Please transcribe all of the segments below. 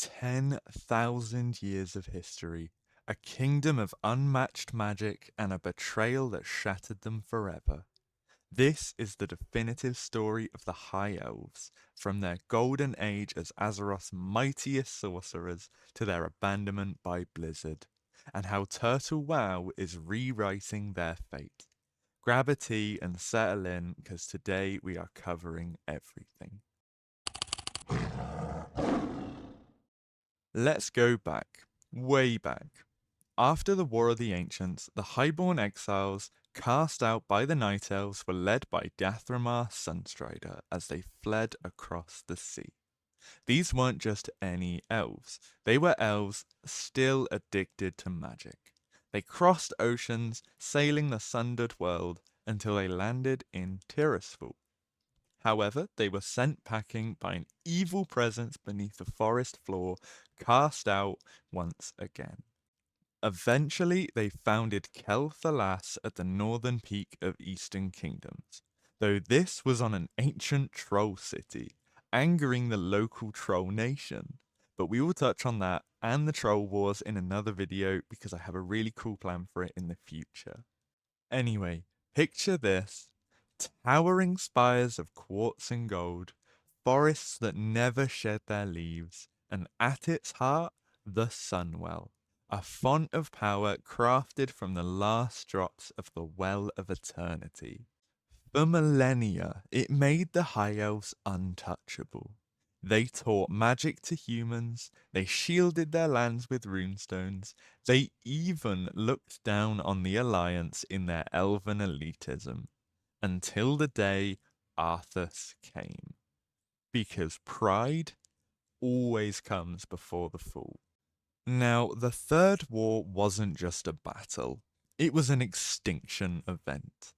10,000 years of history, a kingdom of unmatched magic, and a betrayal that shattered them forever. This is the definitive story of the High Elves, from their golden age as Azeroth's mightiest sorcerers to their abandonment by Blizzard, and how TurtleWoW is rewriting their fate. Grab a tea and settle in, because today we are covering everything. Let's go back, way back. After the War of the Ancients, the Highborn exiles, cast out by the Night Elves, were led by Dathramar Sunstrider as they fled across the sea. These weren't just any elves, they were elves still addicted to magic. They crossed oceans, sailing the sundered world, until they landed in Tirisfal. However, they were sent packing by an evil presence beneath the forest floor, cast out once again. Eventually, they founded Kel'Thalas at the northern peak of Eastern Kingdoms, though this was on an ancient troll city, angering the local troll nation. But we will touch on that and the troll wars in another video because I have a really cool plan for it in the future. Anyway, picture this. Towering spires of quartz and gold, forests that never shed their leaves, and at its heart, the Sunwell, a font of power crafted from the last drops of the Well of Eternity. For millennia, it made the High Elves untouchable. They taught magic to humans, they shielded their lands with runestones, they even looked down on the Alliance in their elven elitism. Until the day Arthas came. Because pride always comes before the fall. Now, the Third War wasn't just a battle, it was an extinction event.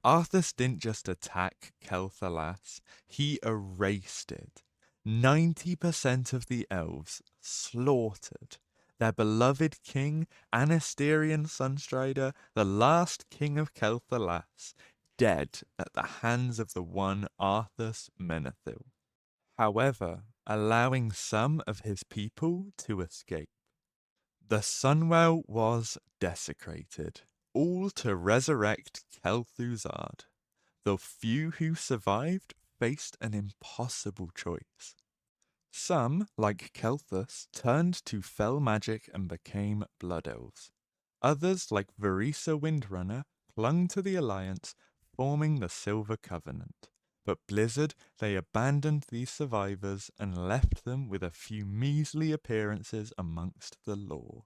Arthas didn't just attack Kel'Thalas, he erased it. 90% of the elves slaughtered. Their beloved king, Anasterian Sunstrider, the last king of Kel'Thalas, dead at the hands of the one Arthas Menethil. However, allowing some of his people to escape. The Sunwell was desecrated, all to resurrect Kel'Thuzad. The few who survived faced an impossible choice. Some, like Kel'Thus, turned to fell magic and became Blood Elves. Others, like Varisa Windrunner, clung to the Alliance, forming the Silver Covenant. But Blizzard, they abandoned these survivors and left them with a few measly appearances amongst the lore.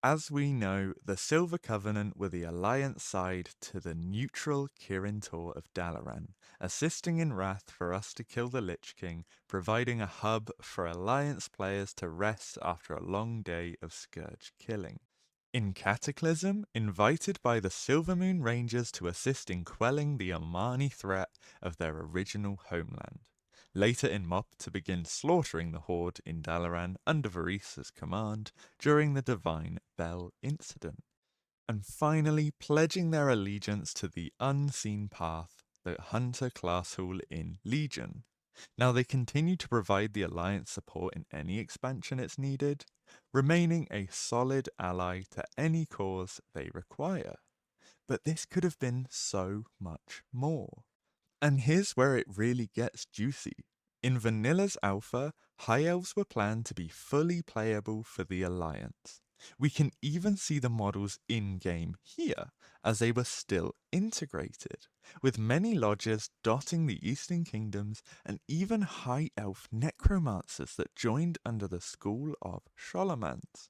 As we know, the Silver Covenant were the Alliance side to the neutral Kirin Tor of Dalaran, assisting in Wrath for us to kill the Lich King, providing a hub for Alliance players to rest after a long day of Scourge killing. In Cataclysm, invited by the Silvermoon Rangers to assist in quelling the Amani threat of their original homeland. Later in Mop to begin slaughtering the Horde in Dalaran under Varisa's command during the Divine Bell incident. And finally pledging their allegiance to the Unseen Path, the Hunter class hall in Legion. Now they continue to provide the Alliance support in any expansion it's needed, remaining a solid ally to any cause they require. But this could have been so much more. And here's where it really gets juicy. In Vanilla's Alpha, High Elves were planned to be fully playable for the Alliance. We can even see the models in-game here, as they were still integrated, with many lodges dotting the Eastern Kingdoms and even High Elf necromancers that joined under the school of Sholomans.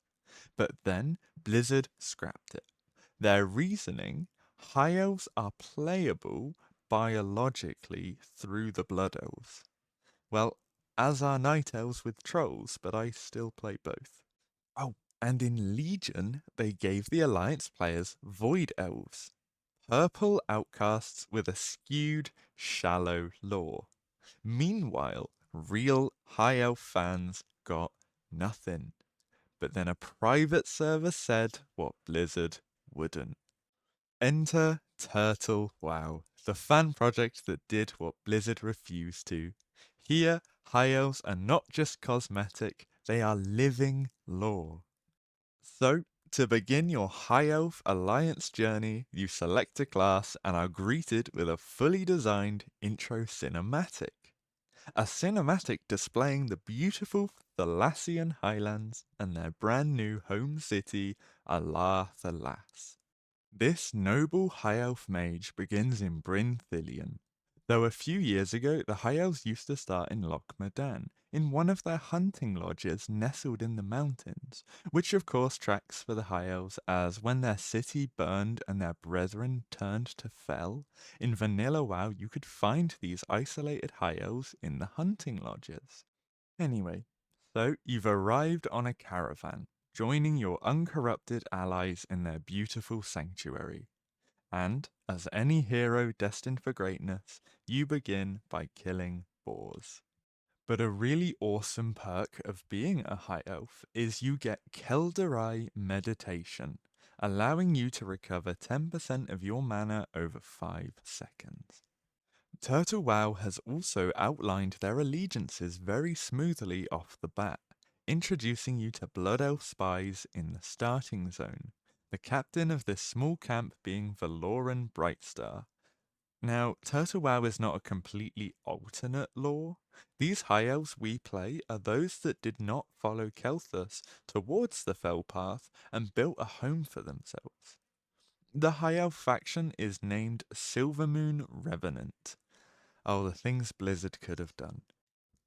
But then Blizzard scrapped it. Their reasoning, High Elves are playable biologically through the Blood Elves. Well, as are Night Elves with Trolls, but I still play both. Oh, and in Legion, they gave the Alliance players Void Elves, purple outcasts with a skewed, shallow lore. Meanwhile, real High Elf fans got nothing. But then a private server said what Blizzard wouldn't. Enter TurtleWoW, the fan project that did what Blizzard refused to. Here, High Elves are not just cosmetic, They are living lore. So, to begin your High Elf Alliance journey, you select a class and are greeted with a fully designed intro cinematic. A cinematic displaying the beautiful Thalassian highlands and their brand new home city, Alathalas. This noble High Elf mage begins in Bryn Thilion, though a few years ago the High Elves used to start in Loch Modan, in one of their hunting lodges nestled in the mountains, which of course tracks for the High Elves as when their city burned and their brethren turned to fell, in vanilla WoW you could find these isolated High Elves in the hunting lodges. Anyway, so you've arrived on a caravan, joining your uncorrupted allies in their beautiful sanctuary. And, as any hero destined for greatness, you begin by killing boars. But a really awesome perk of being a high elf is you get Kelderai Meditation, allowing you to recover 10% of your mana over 5 seconds. TurtleWoW has also outlined their allegiances very smoothly off the bat, introducing you to Blood Elf spies in the starting zone, the captain of this small camp being Valoran Brightstar. Now, TurtleWoW is not a completely alternate lore. These High Elves we play are those that did not follow Kelthus towards the Fell Path and built a home for themselves. The High Elf faction is named Silvermoon Revenant. Oh, the things Blizzard could have done.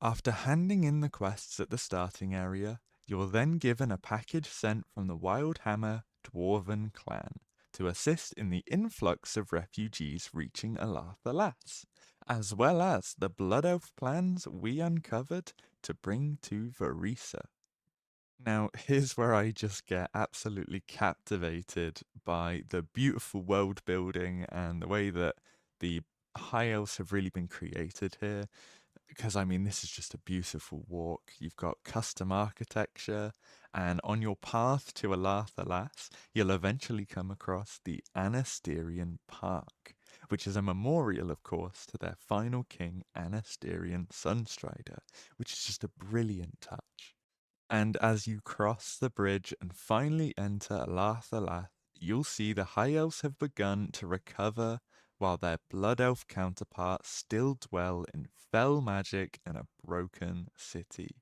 After handing in the quests at the starting area, you're then given a package sent from the Wildhammer Dwarven clan to assist in the influx of refugees reaching Alathalas, as well as the Blood Elf plans we uncovered to bring to Varisa. Now, here's where I just get absolutely captivated by the beautiful world building and the way that the High Elves have really been created here. Because, I mean, this is just a beautiful walk. You've got custom architecture, and on your path to Alathalas, you'll eventually come across the Anasterian Park, which is a memorial, of course, to their final king, Anasterian Sunstrider, which is just a brilliant touch. And as you cross the bridge and finally enter Alathalas, you'll see the High Elves have begun to recover while their Blood Elf counterparts still dwell in fell magic and a broken city.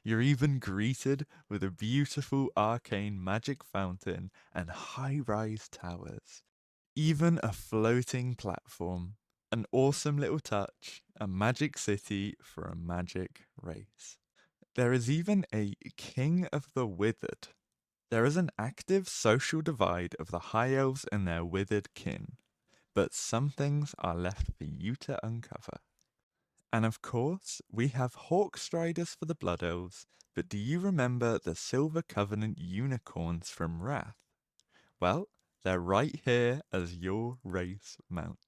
You're even greeted with a beautiful arcane magic fountain and high-rise towers. Even a floating platform. An awesome little touch, a magic city for a magic race. There is even a King of the Withered. There is an active social divide of the High Elves and their withered kin, but some things are left for you to uncover. And of course, we have Hawk Striders for the Blood Elves, but do you remember the Silver Covenant unicorns from Wrath? Well, they're right here as your race mount.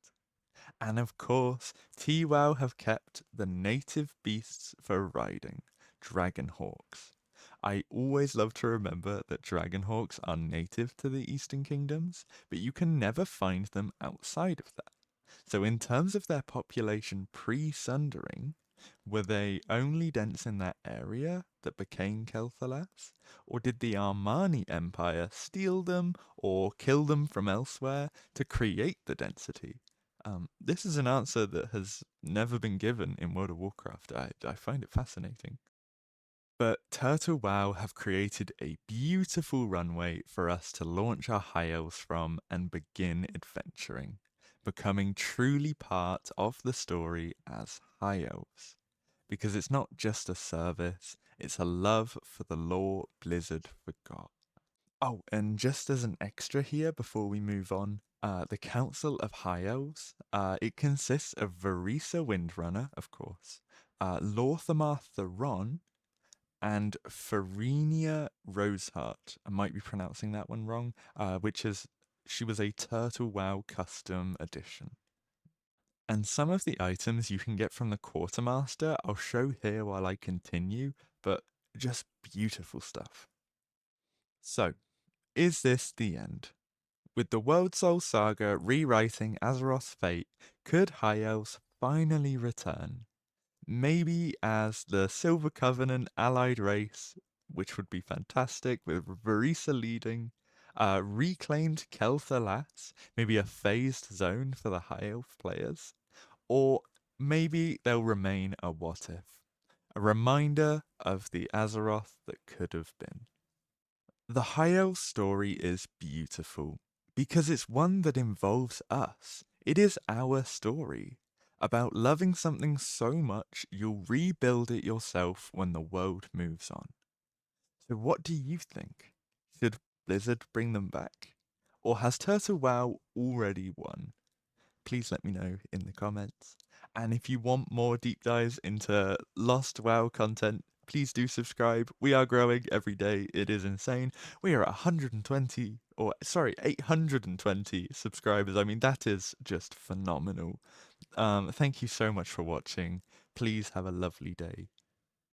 And of course, TWoW have kept the native beasts for riding, Dragonhawks. I always love to remember that Dragonhawks are native to the Eastern Kingdoms, but you can never find them outside of that. So in terms of their population pre-Sundering, were they only dense in that area that became Kel'Thuzad? Or did the Armani Empire steal them or kill them from elsewhere to create the density? This is an answer that has never been given in World of Warcraft. I find it fascinating. But TurtleWoW have created a beautiful runway for us to launch our High Elves from and begin adventuring, becoming truly part of the story as High Elves. Because it's not just a service, it's a love for the lore Blizzard forgot. Oh, and just as an extra here before we move on, the Council of High Elves, it consists of Varisa Windrunner, of course, Lorthamar Theron, and Farenia Roseheart. I might be pronouncing that one wrong, she was a Turtle WoW custom edition. And some of the items you can get from the Quartermaster, I'll show here while I continue, but just beautiful stuff. So, is this the end? With the World Soul Saga rewriting Azeroth's fate, could High Elves finally return? Maybe as the Silver Covenant allied race, which would be fantastic, with Varisa leading. Reclaimed Kel'Thuzad, maybe a phased zone for the High Elf players. Or maybe they'll remain a what if. A reminder of the Azeroth that could have been. The High Elf story is beautiful because it's one that involves us. It is our story about loving something so much you'll rebuild it yourself when the world moves on. So, what do you think? Should Blizzard bring them back? Or has TurtleWoW already won? Please let me know in the comments. And if you want more deep dives into Lost WoW content, please do subscribe. We are growing every day. It is insane. We are at 120, or sorry, 820 subscribers. I mean, that is just phenomenal. Thank you so much for watching. Please have a lovely day.